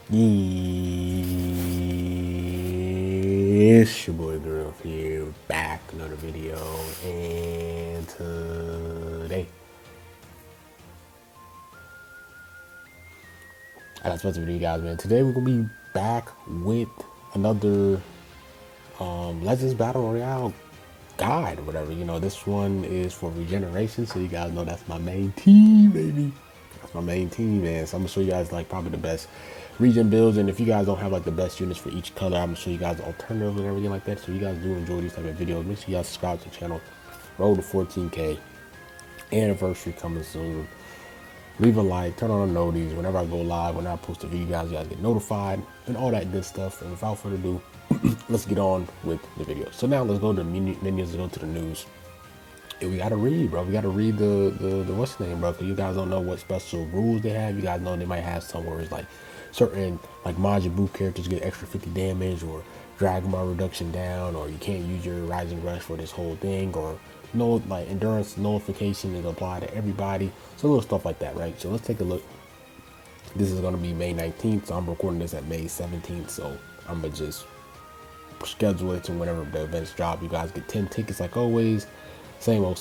It's your boy Girl here, back another video, and today I got supposed to video you guys, man. Today we're gonna be back with another Legends Battle Royale guide or whatever. You know, this one is for Regeneration, so you guys know that's my main team, baby. That's my main team, man. So I'm gonna show you guys like probably the best regen builds, and if you guys don't have like the best units for each color, I'm gonna show you guys the alternatives and everything like that. So you guys do enjoy these type of videos, make sure you guys subscribe to the channel. Road to 14K anniversary coming soon. Leave a like, turn on the notifications whenever I go live, when I post a video, you guys get notified and all that good stuff. And without further ado, let's get on with the video. So now let's go to the menus, let's go to the news. And we gotta read, bro. We gotta read the what's the name, bro, because you guys don't know what special rules they have. You guys know they might have some where it's like certain like Majin Buu characters get extra 50 damage, or Dragon Ball reduction down, or you can't use your Rising Rush for this whole thing, or no, like endurance nullification is applied to everybody. So little stuff like that, right? So let's take a look. This is gonna be May 19th, so I'm recording this at May 17th. So I'm gonna just schedule it to whenever the events drop. You guys get 10 tickets like always. Same old,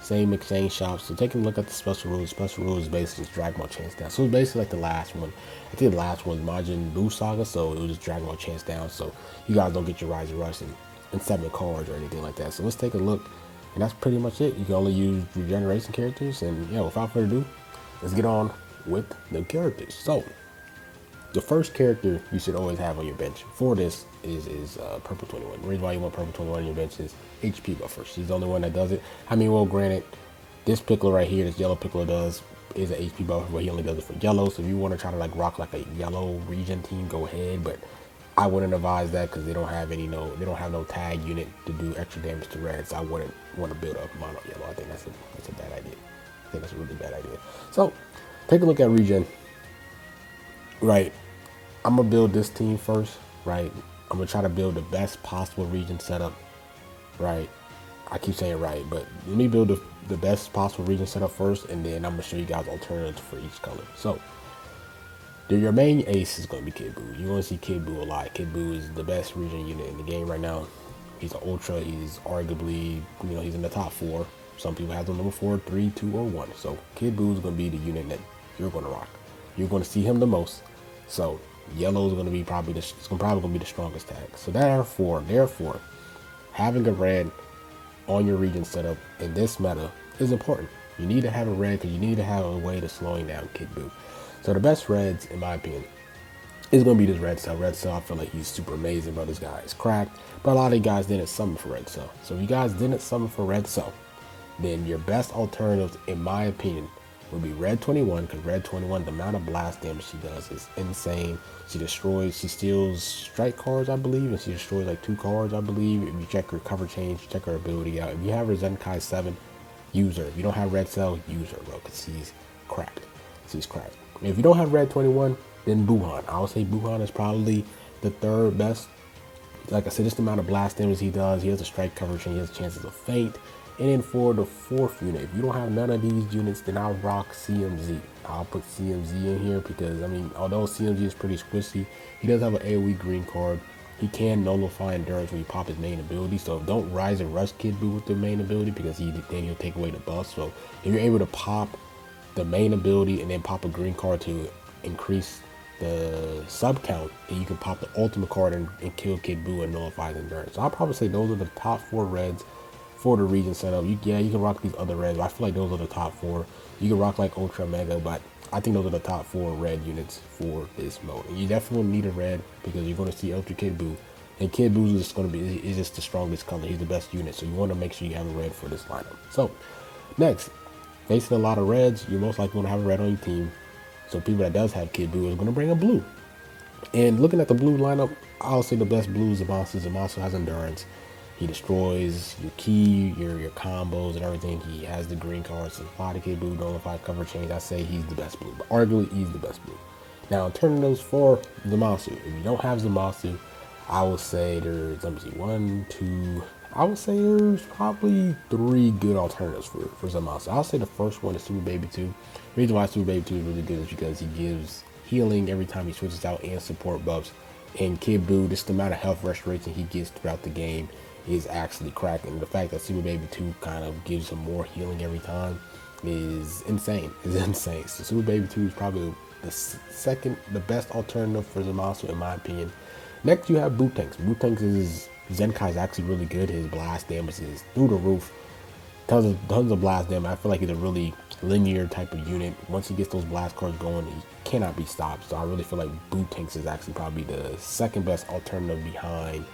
same exchange shops. So taking a look at the special rules. Special rules is basically just Dragon Ball Chance Down. So it's basically like the last one. I think the last one was Majin Buu Saga, so it was just Dragon Ball Chance Down. So you guys don't get your Rising Rush and 7 cards or anything like that. So let's take a look. And that's pretty much it. You can only use regeneration characters. And yeah, without further ado, let's get on with the characters. So the first character you should always have on your bench for this is Purple 21. The reason why you want Purple 21 on your bench is HP buffers. She's the only one that does it. I mean, well, granted, this Piccolo right here, this yellow Piccolo is an HP buffer, but he only does it for yellow. So if you want to try to like rock like a yellow regen team, go ahead. But I wouldn't advise that because they don't have no tag unit to do extra damage to red. So I wouldn't want to build up mono yellow. I think that's a bad idea. I think that's a really bad idea. So take a look at regen. Right, I'm gonna build this team first. Right, I'm gonna try to build the best possible regen setup. Right, I keep saying right, but let me build the best possible regen setup first, and then I'm gonna show you guys alternatives for each color. So your main ace is gonna be Kid Buu. You're gonna see Kid Buu a lot. Kid Buu is the best regen unit in the game right now. He's an ultra. He's arguably, he's in the top 4. Some people have them number 4, 3, 2, or 1. So Kid Buu is gonna be the unit that you're gonna rock. You're gonna see him the most. So yellow is gonna be probably the strongest tag. So therefore, having a red on your regen setup in this meta is important. You need to have a red because you need to have a way to slowing down Kid Buu. So the best reds, in my opinion, is going to be this Red Cell. Red Cell, I feel like he's super amazing, bro. This guy is cracked. But a lot of you guys didn't summon for Red Cell. So if you guys didn't summon for Red Cell, then your best alternatives, in my opinion, would be Red 21, because Red 21, the amount of blast damage she does is insane. She steals strike cards, I believe, and she destroys like 2 cards, I believe. If you check her cover change, check her ability out. If you have her Zenkai 7, use her. If you don't have Red Cell, use her, bro, because she's cracked. She's cracked. If you don't have Red 21, then Buhan. I would say Buhan is probably the 3rd best. Like I said, just the amount of blast damage he does. He has a strike coverage and he has chances of feint. And then for the 4th unit, if you don't have none of these units, then I'll rock CMZ. I'll put CMZ in here because, I mean, although CMZ is pretty squishy, he does have an AoE green card. He can nullify endurance when you pop his main ability. So don't rise and rush Kid Buu with the main ability because then he'll take away the buff. So if you're able to pop the main ability and then pop a green card to increase the sub count, and you can pop the ultimate card and kill Kid Buu and nullify his endurance. So I'll probably say those are the top 4 reds for the regen setup. You can rock these other reds, but I feel like those are the top 4. You can rock like Ultra Mega, but I think those are the top 4 red units for this mode. And you definitely need a red because you're going to see Ultra Kid Buu, and Kid Buu is just the strongest color. He's the best unit, so you want to make sure you have a red for this lineup. So next, facing a lot of reds, you're most likely going to have a red on your team. So people that does have Kid Buu is going to bring a blue. And looking at the blue lineup, I'll say the best blue is Zamasu. Zamasu has endurance. He destroys your key, your combos and everything. He has the green cards. So apply to Kid Buu, nullify cover change. I say he's the best blue, but arguably he's the best blue. Now, alternatives for Zamasu. If you don't have Zamasu, I will say there's, let me see, 1, 2, I would say there's probably 3 good alternatives for Zamasu. I'll say the first one is Super Baby 2. The reason why Super Baby 2 is really good is because he gives healing every time he switches out and support buffs. And Kid Buu, just the amount of health restoration he gets throughout the game is actually cracking. The fact that Super Baby 2 kind of gives him more healing every time is insane. It's insane. So Super Baby 2 is probably the best alternative for Zamasu in my opinion. Next you have Bootanks. Bootanks' Zenkai is actually really good. His blast damage is through the roof. Tons of blast damage. I feel like he's a really linear type of unit. Once he gets those blast cards going, he cannot be stopped. So I really feel like Bootanks is actually probably the second best alternative behind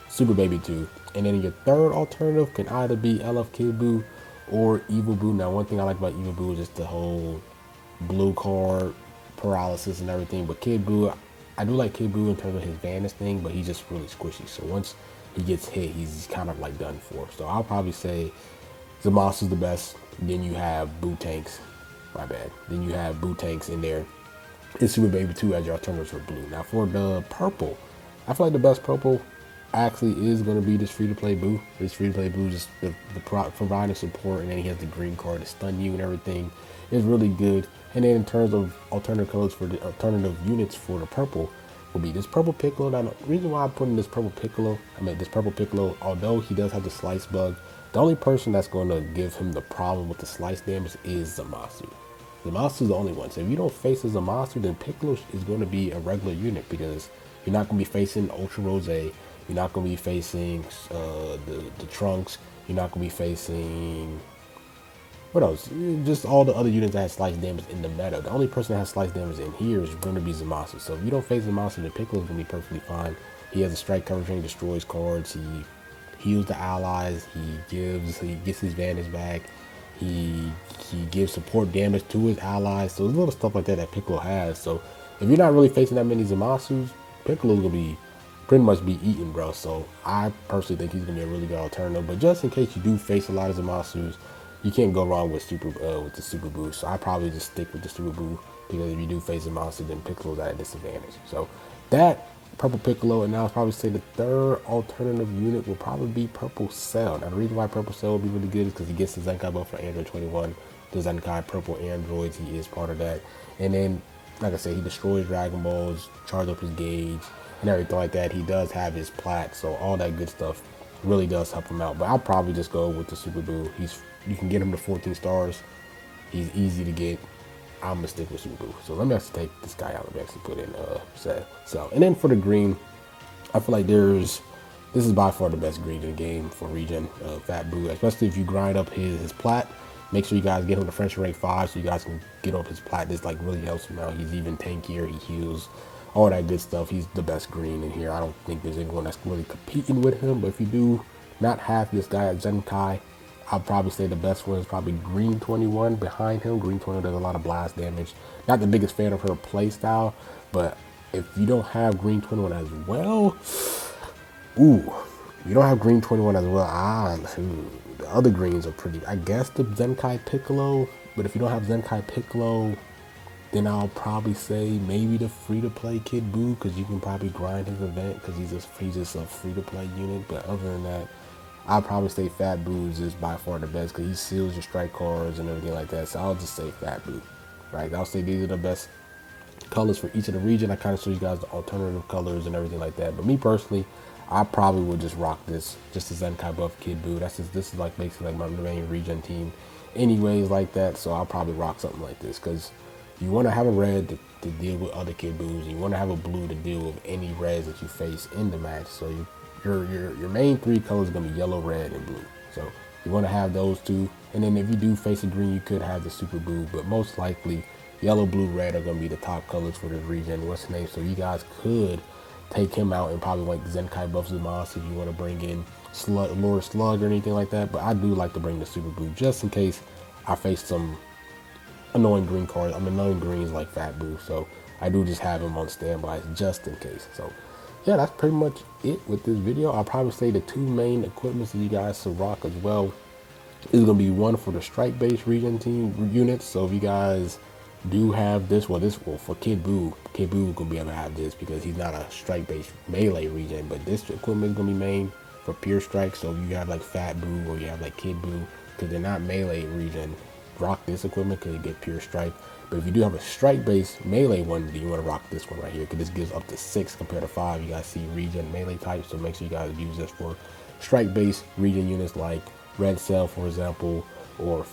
Super Baby 2. And then your third alternative can either be LF Kid Buu or Evil Buu. Now one thing I like about Evil Buu is just the whole blue card paralysis and everything. But Kid Buu, I do like Kid Buu in terms of his vanish thing, but he's just really squishy. So once he gets hit, he's kind of like done for. So I'll probably say Zamasu's the best. Then you have Bootanks. My bad. Then you have Bootanks in there. It's Super Baby 2 as your alternatives for blue. Now for the purple, I feel like the best purple actually is going to be this free-to-play Buu. This free-to-play Buu, just the providing support, and then he has the green card to stun you and everything. It's really good. And then in terms of alternative colors for the alternative units for the purple will be this purple Piccolo. Now the reason why I'm putting this purple Piccolo, although he does have the slice bug, the only person that's going to give him the problem with the slice damage is Zamasu. Zamasu is the only one. So if you don't face a Zamasu, then Piccolo is going to be a regular unit because you're not going to be facing Ultra Rose. You're not going to be facing the Trunks. You're not going to be facing, what else? Just all the other units that have slice damage in the meta. The only person that has slice damage in here is going to be Zamasu. So if you don't face Zamasu, then Piccolo is going to be perfectly fine. He has a strike coverage and destroys cards. He heals the allies. He gets his advantage back. He gives support damage to his allies. So there's little stuff like that Piccolo has. So if you're not really facing that many Zamasus, Piccolo's going to be pretty much be eaten, bro. So I personally think he's gonna be a really good alternative. But just in case you do face a lot of Zamasus, you can't go wrong with the Super Buu. So I probably just stick with the Super Buu because if you do face Zamasu, then Piccolo's at a disadvantage. So that purple Piccolo, and now I'll probably say the third alternative unit will probably be Purple Cell. Now the reason why Purple Cell will be really good is because he gets the Zenkai buff for Android 21. The Zenkai purple androids, he is part of that. And then, like I said, he destroys Dragon Balls, charge up his gauge, and everything like that. He does have his plat, so all that good stuff really does help him out. But I'll probably just go with the Super Buu. You can get him to 14 stars. He's easy to get. I'm gonna stick with Super Buu. So let me actually take this guy out. Let me actually put in so. And then for the green, I feel like this is by far the best green in the game for regen, Fat Buu, especially if you grind up his plat. Make sure you guys get him to French rank 5 so you guys can get up his plat. This like really helps him out. He's even tankier. He heals. All that good stuff. He's the best green in here. I don't think there's anyone that's really competing with him. But if you do not have this guy at Zenkai, I'll probably say the best one is probably Green 21 behind him. Green 21 does a lot of blast damage. Not the biggest fan of her play style, but if you don't have Green 21 as well, you don't have Green 21 as well. The other greens are pretty. I guess the Zenkai Piccolo, but if you don't have Zenkai Piccolo, then I'll probably say maybe the free-to-play Kid Buu because you can probably grind his event because he's just a free-to-play unit. But other than that, I'll probably say Fat Buu is by far the best because he seals your strike cards and everything like that. So I'll just say Fat Buu, right? I'll say these are the best colors for each of the region. I kind of show you guys the alternative colors and everything like that. But me personally, I probably would just rock this, just the Zenkai buff Kid Buu. This is like basically like my main region team anyways like that. So I'll probably rock something like this because you want to have a red to deal with other Kid Buus. You want to have a blue to deal with any reds that you face in the match. So your main three colors are going to be yellow, red, and blue. So you want to have those two. And then if you do face a green, you could have the Super Buu. But most likely, yellow, blue, red are going to be the top colors for this region. What's the name? So you guys could take him out and probably like Zenkai buff Zamasu if you want to bring in Lord Slug or anything like that. But I do like to bring the Super Buu just in case I face some annoying green cards. I'm annoying greens like Fat Buu, so I do just have him on standby just in case. So yeah, that's pretty much it with this video. I'll probably say the two main equipments that you guys should rock as well is gonna be one for the strike based region team units. So if you guys do have this, for Kid Buu gonna be able to have this because he's not a strike based melee region, but this equipment is gonna be main for pure strike. So if you have like Fat Buu or you have like Kid Buu, because they're not melee region, rock this equipment because you get pure strike. But if you do have a strike base melee one, then you want to rock this one right here, because this gives up to 6 compared to 5. You guys see regen melee type, so make sure you guys use this for strike base regen units like red cell, for example, or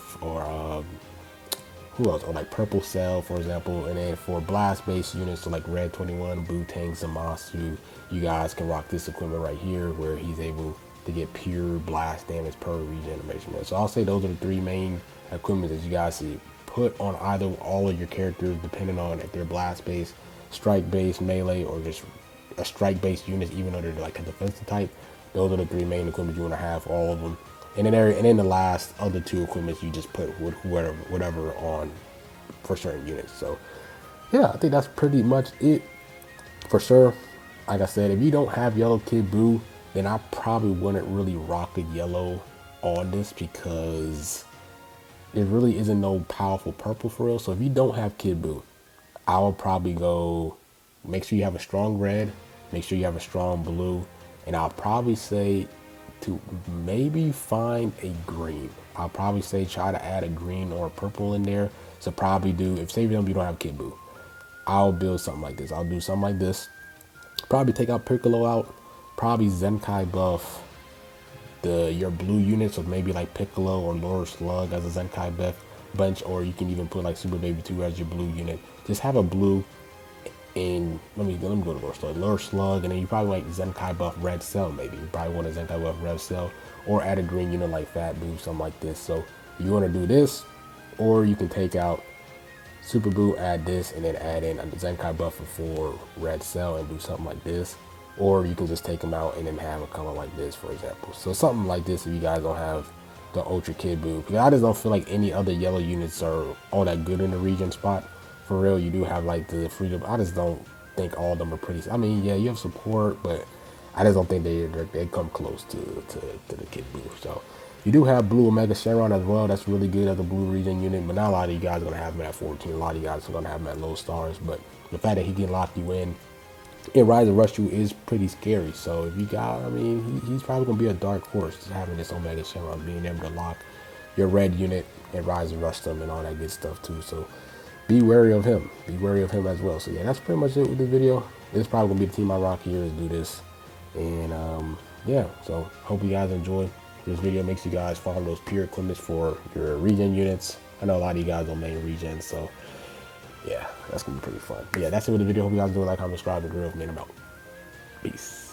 who else? Or like purple cell, for example. And then for blast base units, so like red 21, Butang, Zamasu, you guys can rock this equipment right here, where he's able to get pure blast damage per regeneration. So I'll say those are the 3 main equipment that you guys see put on either all of your characters, depending on if they're blast base, strike base, melee, or just a strike base units, even though they're like a defensive type. Those are the 3 main equipment you want to have, all of them. And then the last other 2 equipments you just put whatever on for certain units. So yeah, I think that's pretty much it for sure. Like I said, if you don't have yellow Kid Buu, then I probably wouldn't really rock a yellow on this, because it really isn't no powerful purple for real. So if you don't have Kid Buu, I would probably go, make sure you have a strong red, make sure you have a strong blue, and I'll probably say to maybe find a green. I'll probably say try to add a green or a purple in there. So probably do, if say you don't have Kid Buu, I'll build something like this. I'll do something like this. Probably take out Piccolo out, probably Zenkai buff your blue units of maybe like Piccolo or Lord Slug as a Zenkai buff bunch, or you can even put like Super Baby 2 as your blue unit. Just have a blue, and let me go to Lord Slug, and then you probably like Zenkai buff Red Cell. Maybe you probably want a Zenkai buff Red Cell, or add a green unit like Fat Buu, something like this. So you want to do this, or you can take out Super Buu, add this, and then add in a Zenkai buffer for Red Cell and do something like this. Or you can just take them out and then have a color like this, for example. So something like this if you guys don't have the Ultra Kid Buu. Because I just don't feel like any other yellow units are all that good in the regen spot. For real, you do have like the freedom. I just don't think all of them are pretty. I mean, yeah, you have support, but I just don't think they come close to the Kid Buu. So you do have Blue Omega Shenron as well. That's really good as a blue regen unit, but not a lot of you guys are gonna have him at 14. A lot of you guys are gonna have him at low stars. But the fact that he can lock you in Rise and Rush You is pretty scary. So if you got, I mean, he's probably gonna be a dark horse, just having this Omega Shenron, being able to lock your red unit and Rise and Rush them and all that good stuff too. So be wary of him. Be wary of him as well. So yeah, that's pretty much it with this video. This is probably gonna be the team I rock here is do this. And yeah, so hope you guys enjoy this video. Make sure you guys follow those pure equipments for your regen units. I know a lot of you guys don't main regen, so yeah, that's gonna be pretty fun. But yeah, that's it with the video. Hope you guys do like, comment, subscribe, and grill. Man, I'm out. Peace.